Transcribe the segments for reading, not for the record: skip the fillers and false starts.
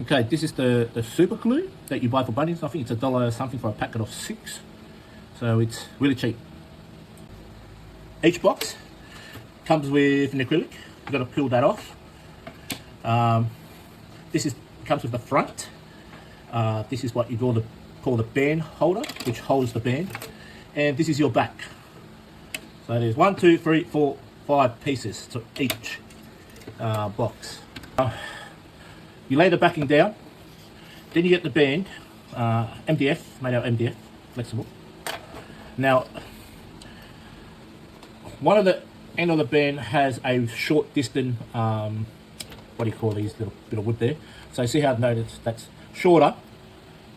Okay, this is the super glue that you buy for Bunnings. I think it's $1 something for a packet of 6. So it's really cheap. Each box comes with an acrylic. You've got to peel that off. This comes with the front. This is what you call the band holder, which holds the band. And this is your back. So there's 1, 2, 3, 4, 5 pieces to each box. You lay the backing down, then you get the band, MDF, made out of MDF, flexible. Now, one of the end of the band has a short distance, what do you call these little bit of wood there? So you see how I've noticed that's shorter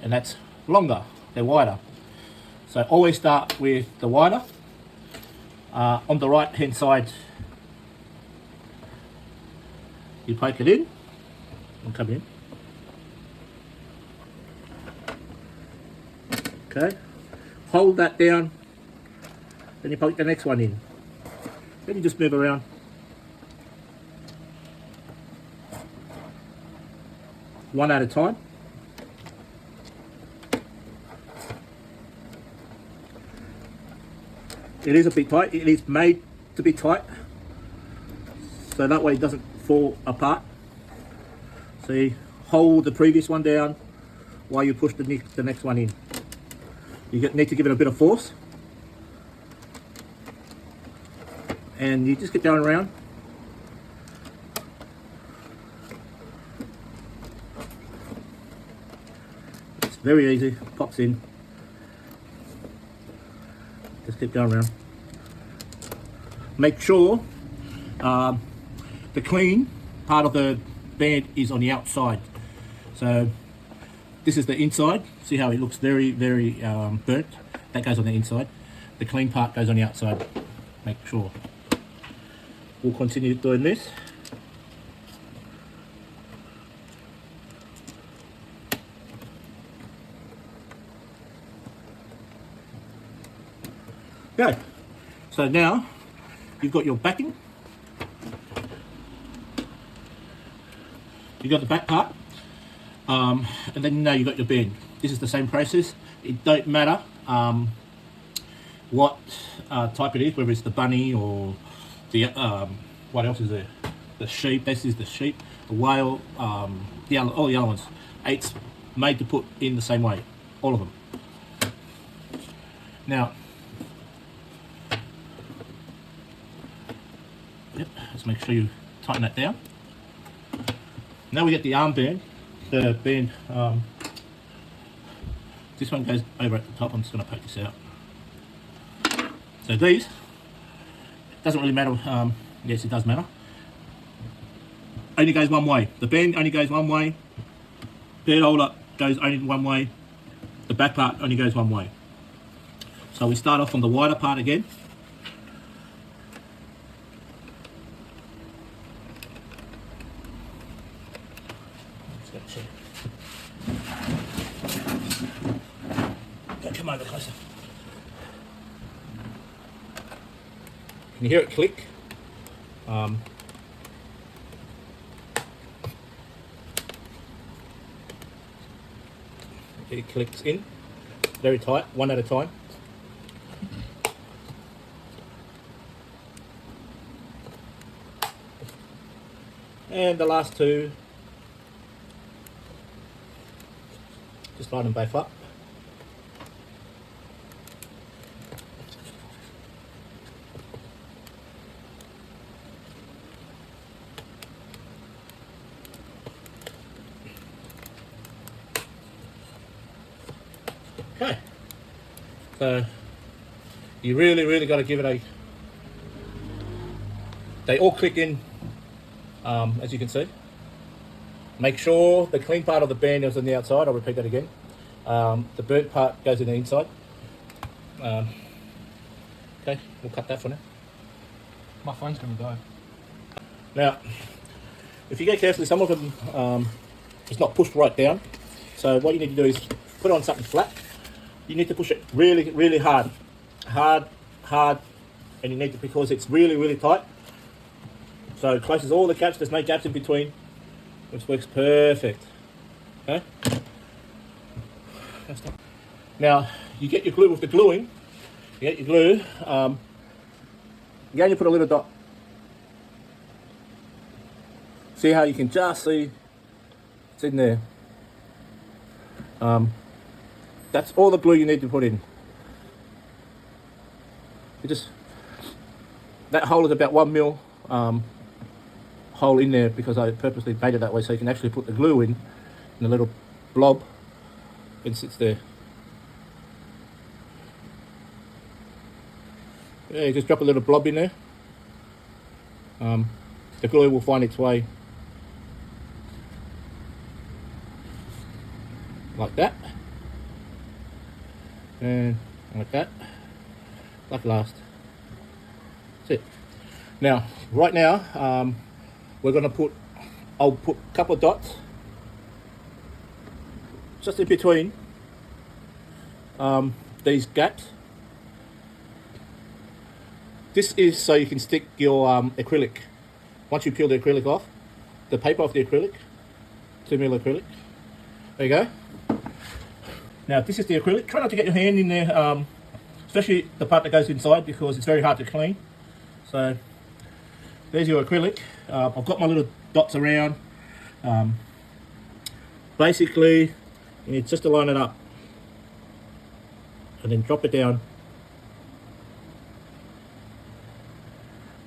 and that's longer, they're wider. So always start with the wider. On the right hand side, you poke it in. I'll come in. Okay, hold that down, then you poke the next one in. Then you just move around. One at a time. It is a bit tight. It is made to be tight, so that way it doesn't fall apart. So you hold the previous one down while you push the next one in. You need to give it a bit of force, and you just get going around. It's very easy, pops in. Just keep going around. Make sure the clean part of the band is on the outside. So this is the inside. See how it looks very burnt? That goes on the inside. The clean part goes on the outside. Make sure. We'll continue doing this. Okay. So now you've got your backing. You got the back part, and then now you got your band. This is the same process. It don't matter what type it is, whether it's the bunny or the what else is there? The sheep. This is the sheep. The whale. All the other ones. It's made to put in the same way. All of them. Now, yep. Let's make sure you tighten that down. Now we get the armband. The band, this one goes over at the top. I'm just going to poke this out. So these, it doesn't really matter. Yes, it does matter. Only goes one way. The band only goes one way. Band holder goes only one way. The back part only goes one way. So we start off on the wider part again. Come over closer. Can you hear it click? It clicks in very tight, one at a time. And the last two, just line them both up. Okay, so you really got to give it a, they all click in, as you can see. Make sure the clean part of the band is on the outside. I'll repeat that again. The burnt part goes in the inside. Okay, we'll cut that for now. My phone's going to die. Now, if you go carefully, some of them, it's not pushed right down. So what you need to do is put it on something flat. You need to push it really hard, and you need to, because it's really tight. So it closes all the gaps. There's no gaps in between, which works perfect. Okay. Now you get your glue with the gluing. You get your glue. You only put a little dot. See how you can just see it's in there. That's all the glue you need to put in. You just, that hole is about 1 mil hole in there because I purposely made it that way so you can actually put the glue in a little blob and sits there. Yeah, you just drop a little blob in there. The glue will find its way like that, and like that, like last. That's it. Now, right now, we're going to put, I'll put a couple of dots just in between these gaps. This is so you can stick your acrylic. Once you peel the acrylic off, the paper off the acrylic, 2 mil acrylic. There you go. Now this is the acrylic. Try not to get your hand in there, especially the part that goes inside because it's very hard to clean. So there's your acrylic. I've got my little dots around. Basically, you need just to line it up and then drop it down.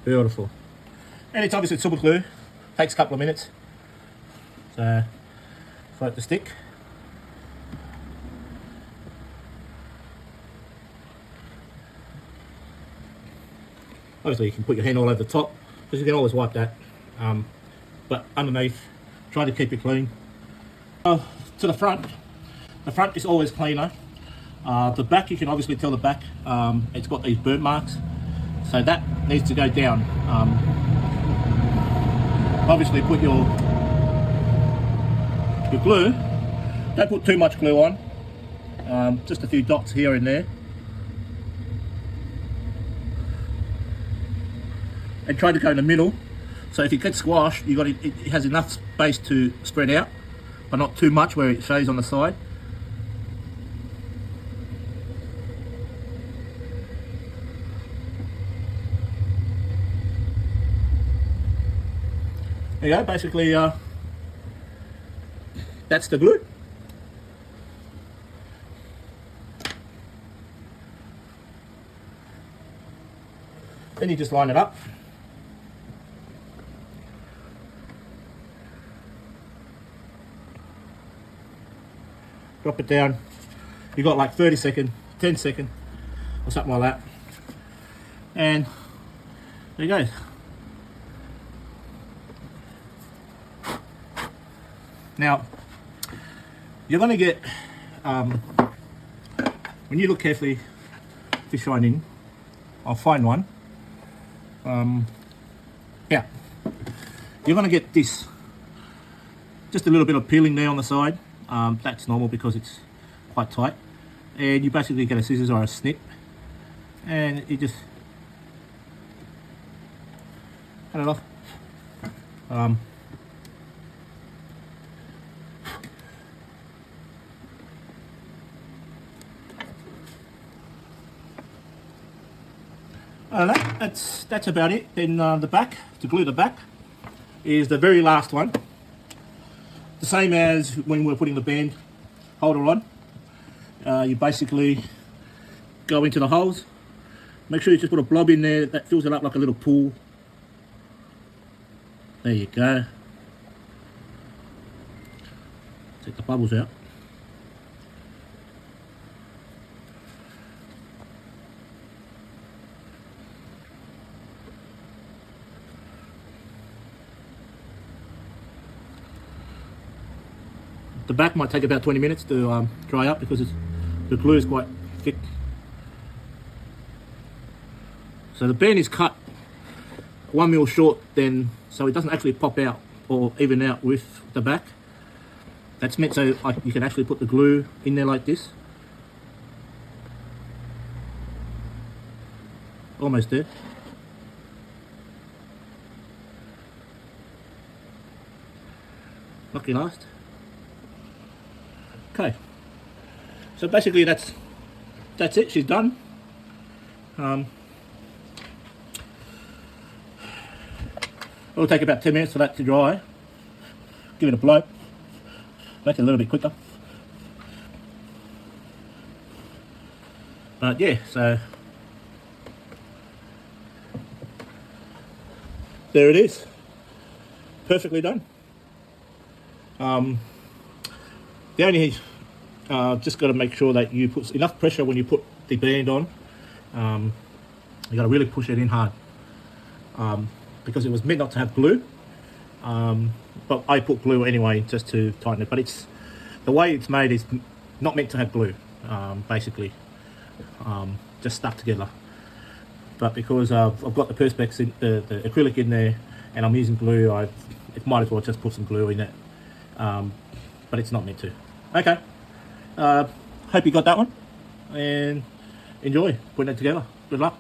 Beautiful. And it's obviously super glue. Takes a couple of minutes. So for it to stick. Obviously you can put your hand all over the top, because you can always wipe that. But underneath, try to keep it clean. To the front is always cleaner. The back, you can obviously tell the back, it's got these burn marks. So that needs to go down. Obviously put your glue. Don't put too much glue on. Just a few dots here and there. And try to go in the middle. So if it gets squashed, it has enough space to spread out, but not too much where it shows on the side. There you go, basically that's the glue. Then you just line it up. Drop it down. You got like 30 seconds, 10 seconds, or something like that. And there you go. Now, you're going to get, when you look carefully, fish line in, I'll find one. Yeah, you're going to get this, just a little bit of peeling there on the side. That's normal because it's quite tight. And you basically get a scissors or a snip, and you just cut it off. I don't know, that's about it. Then the back, to glue the back, is the very last one. The same as when we're putting the band holder on. You basically go into the holes. Make sure you just put a blob in there that fills it up like a little pool. There you go. Take the bubbles out. The back might take about 20 minutes to dry up because the glue is quite thick. So the band is cut 1 mil short, then so it doesn't actually pop out or even out with the back. That's meant so you can actually put the glue in there like this. Almost there. Lucky last. Okay. So basically that's it. She's done. It'll take about 10 minutes for that to dry. Give it a blow. Make it a little bit quicker. But yeah, so there it is. Perfectly done. The only just got to make sure that you put enough pressure when you put the band on. You got to really push it in hard, because it was meant not to have glue, but I put glue anyway just to tighten it. But it's the way it's made is not meant to have glue, basically, just stuck together. But because I've got the Perspex, the acrylic in there, and I'm using glue, it might as well just put some glue in it. But it's not meant to. Okay. Hope you got that one, and enjoy putting it together. Good luck.